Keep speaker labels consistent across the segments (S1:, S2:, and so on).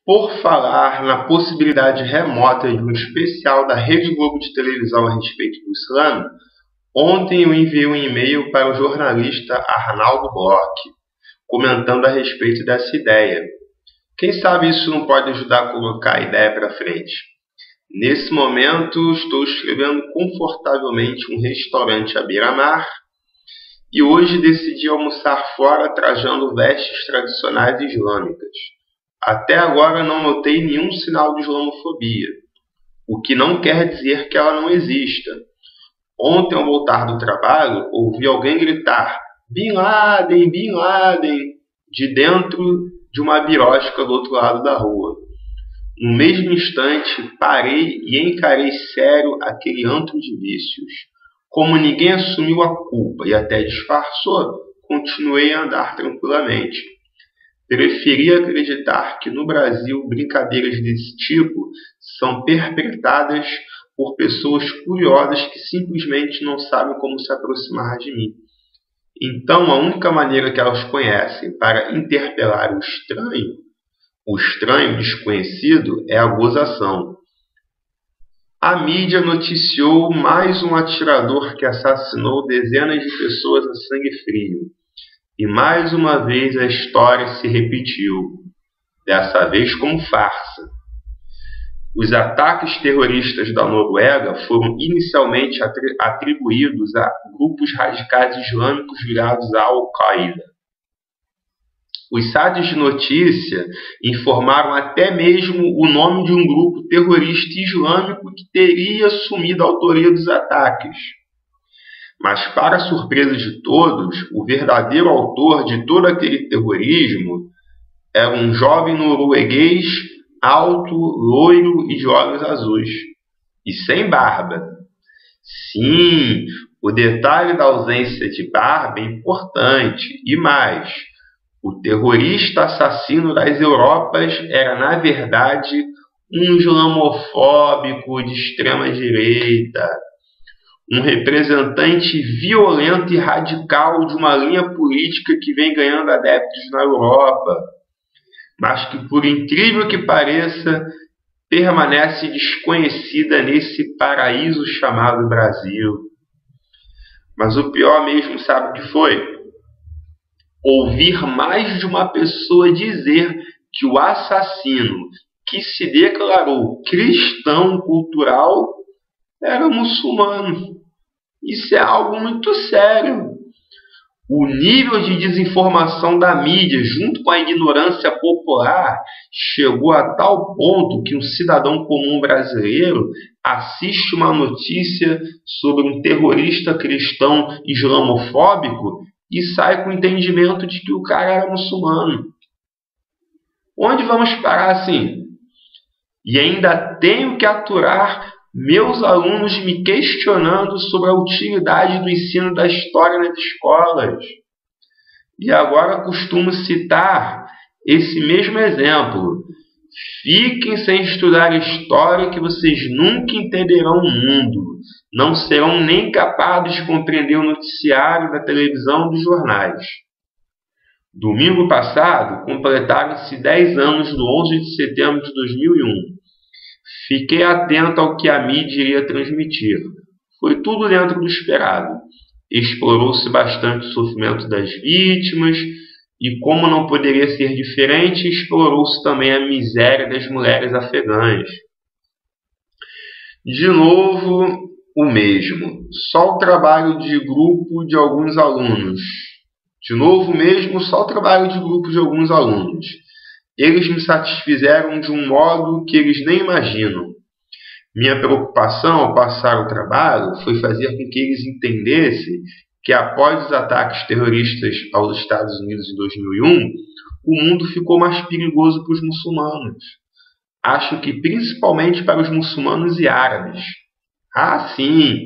S1: Por falar na possibilidade remota de um especial da Rede Globo de televisão a respeito do Islã, ontem eu enviei um e-mail para o jornalista Arnaldo Bloch, comentando a respeito dessa ideia. Quem sabe isso não pode ajudar a colocar a ideia para frente. Nesse momento, estou escrevendo confortavelmente um restaurante à beira-mar e hoje decidi almoçar fora trajando vestes tradicionais islâmicas. Até agora não notei nenhum sinal de islamofobia, o que não quer dizer que ela não exista. Ontem, ao voltar do trabalho, ouvi alguém gritar Bin Laden, Bin Laden, de dentro de uma birosca do outro lado da rua. No mesmo instante, parei e encarei sério aquele antro de vícios. Como ninguém assumiu a culpa e até disfarçou, continuei a andar tranquilamente. Preferi acreditar que no Brasil brincadeiras desse tipo são perpetradas por pessoas curiosas que simplesmente não sabem como se aproximar de mim. Então, a única maneira que elas conhecem para interpelar o estranho desconhecido, é a gozação. A mídia noticiou mais um atirador que assassinou dezenas de pessoas a sangue frio. E mais uma vez a história se repetiu, dessa vez como farsa. Os ataques terroristas da Noruega foram inicialmente atribuídos a grupos radicais islâmicos ligados à Al-Qaeda. Os sites de notícia informaram até mesmo o nome de um grupo terrorista islâmico que teria assumido a autoria dos ataques. Mas, para a surpresa de todos, o verdadeiro autor de todo aquele terrorismo era um jovem norueguês alto, loiro e de olhos azuis, e sem barba. Sim, o detalhe da ausência de barba é importante, e mais, o terrorista assassino das Europas era, na verdade, um islamofóbico de extrema-direita, um representante violento e radical de uma linha política que vem ganhando adeptos na Europa, mas que, por incrível que pareça, permanece desconhecida nesse paraíso chamado Brasil. Mas o pior mesmo, sabe o que foi? Ouvir mais de uma pessoa dizer que o assassino, que se declarou cristão cultural, era muçulmano. Isso é algo muito sério. O nível de desinformação da mídia, junto com a ignorância popular, chegou a tal ponto que um cidadão comum brasileiro assiste uma notícia sobre um terrorista cristão islamofóbico e sai com o entendimento de que o cara era muçulmano. Onde vamos parar assim? E ainda tenho que aturar meus alunos me questionando sobre a utilidade do ensino da história nas escolas. E agora costumo citar esse mesmo exemplo. Fiquem sem estudar história que vocês nunca entenderão o mundo. Não serão nem capazes de compreender o noticiário da televisão e dos jornais. Domingo passado, completaram-se 10 anos do 11 de setembro de 2001. Fiquei atento ao que a mídia iria transmitir. Foi tudo dentro do esperado. Explorou-se bastante o sofrimento das vítimas e, como não poderia ser diferente, explorou-se também a miséria das mulheres afegãs. De novo, o mesmo. Só o trabalho de grupo de alguns alunos. De novo, mesmo, só o trabalho de grupo de alguns alunos. Eles me satisfizeram de um modo que eles nem imaginam. Minha preocupação ao passar o trabalho foi fazer com que eles entendessem que após os ataques terroristas aos Estados Unidos em 2001, o mundo ficou mais perigoso para os muçulmanos. Acho que principalmente para os muçulmanos e árabes. Ah, sim,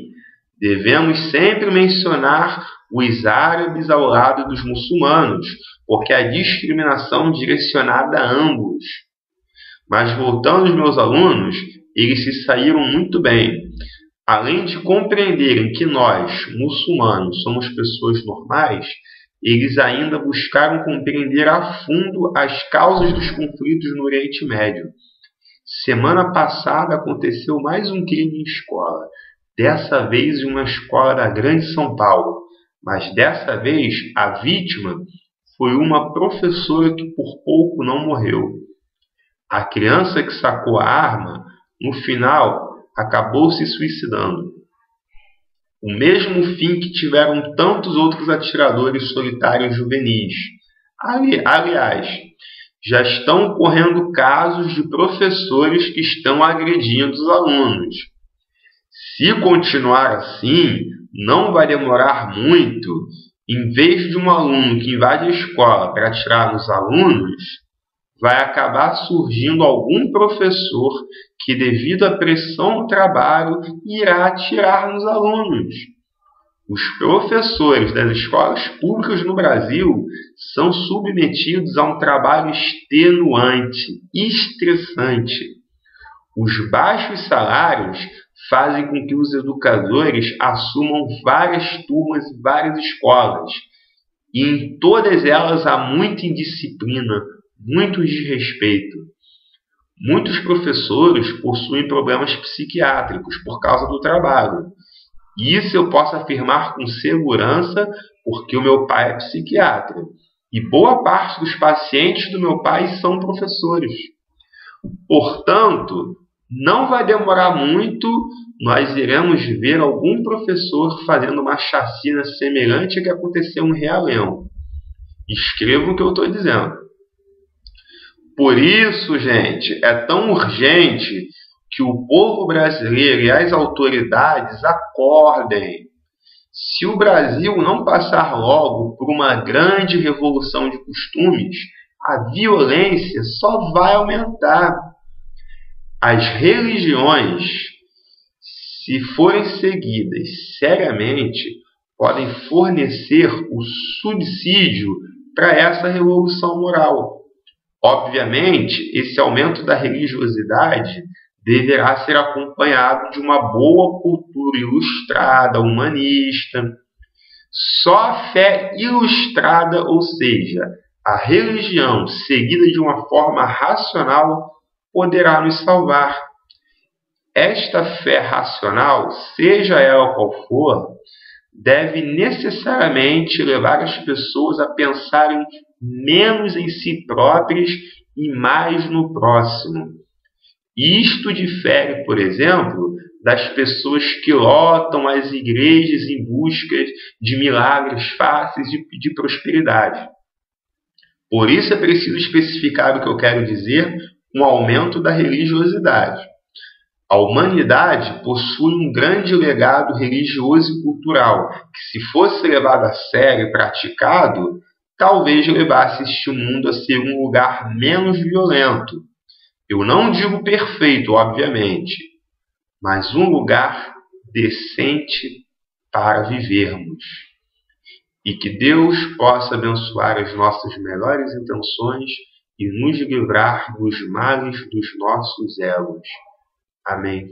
S1: devemos sempre mencionar os árabes ao lado dos muçulmanos, porque a discriminação direcionada a ambos. Mas voltando aos meus alunos, eles se saíram muito bem. Além de compreenderem que nós, muçulmanos, somos pessoas normais, eles ainda buscaram compreender a fundo as causas dos conflitos no Oriente Médio. Semana passada aconteceu mais um crime em escola, dessa vez em uma escola da Grande São Paulo, mas dessa vez a vítima foi uma professora que por pouco não morreu. A criança que sacou a arma, no final, acabou se suicidando. O mesmo fim que tiveram tantos outros atiradores solitários juvenis. Aliás, já estão ocorrendo casos de professores que estão agredindo os alunos. Se continuar assim, não vai demorar muito. Em vez de um aluno que invade a escola para atirar nos alunos, vai acabar surgindo algum professor que, devido à pressão do trabalho, irá atirar nos alunos. Os professores das escolas públicas no Brasil são submetidos a um trabalho extenuante, estressante. Os baixos salários fazem com que os educadores assumam várias turmas e várias escolas. E em todas elas há muita indisciplina, muito desrespeito. Muitos professores possuem problemas psiquiátricos por causa do trabalho. Isso eu posso afirmar com segurança porque o meu pai é psiquiatra. E boa parte dos pacientes do meu pai são professores. Portanto, não vai demorar muito, nós iremos ver algum professor fazendo uma chacina semelhante à que aconteceu em Realengo. Escreva o que eu estou dizendo. Por isso, gente, é tão urgente que o povo brasileiro e as autoridades acordem. Se o Brasil não passar logo por uma grande revolução de costumes, a violência só vai aumentar. As religiões, se forem seguidas seriamente, podem fornecer o subsídio para essa revolução moral. Obviamente, esse aumento da religiosidade deverá ser acompanhado de uma boa cultura ilustrada, humanista. Só a fé ilustrada, ou seja, a religião seguida de uma forma racional, poderá nos salvar. Esta fé racional, seja ela qual for, deve necessariamente levar as pessoas a pensarem menos em si próprias e mais no próximo. Isto difere, por exemplo, das pessoas que lotam as igrejas em busca de milagres fáceis de prosperidade. Por isso é preciso especificar o que eu quero dizer com o aumento da religiosidade. A humanidade possui um grande legado religioso e cultural, que, se fosse levado a sério e praticado, talvez levasse este mundo a ser um lugar menos violento. Eu não digo perfeito, obviamente, mas um lugar decente para vivermos. E que Deus possa abençoar as nossas melhores intenções e nos livrar dos males dos nossos elos. Amém.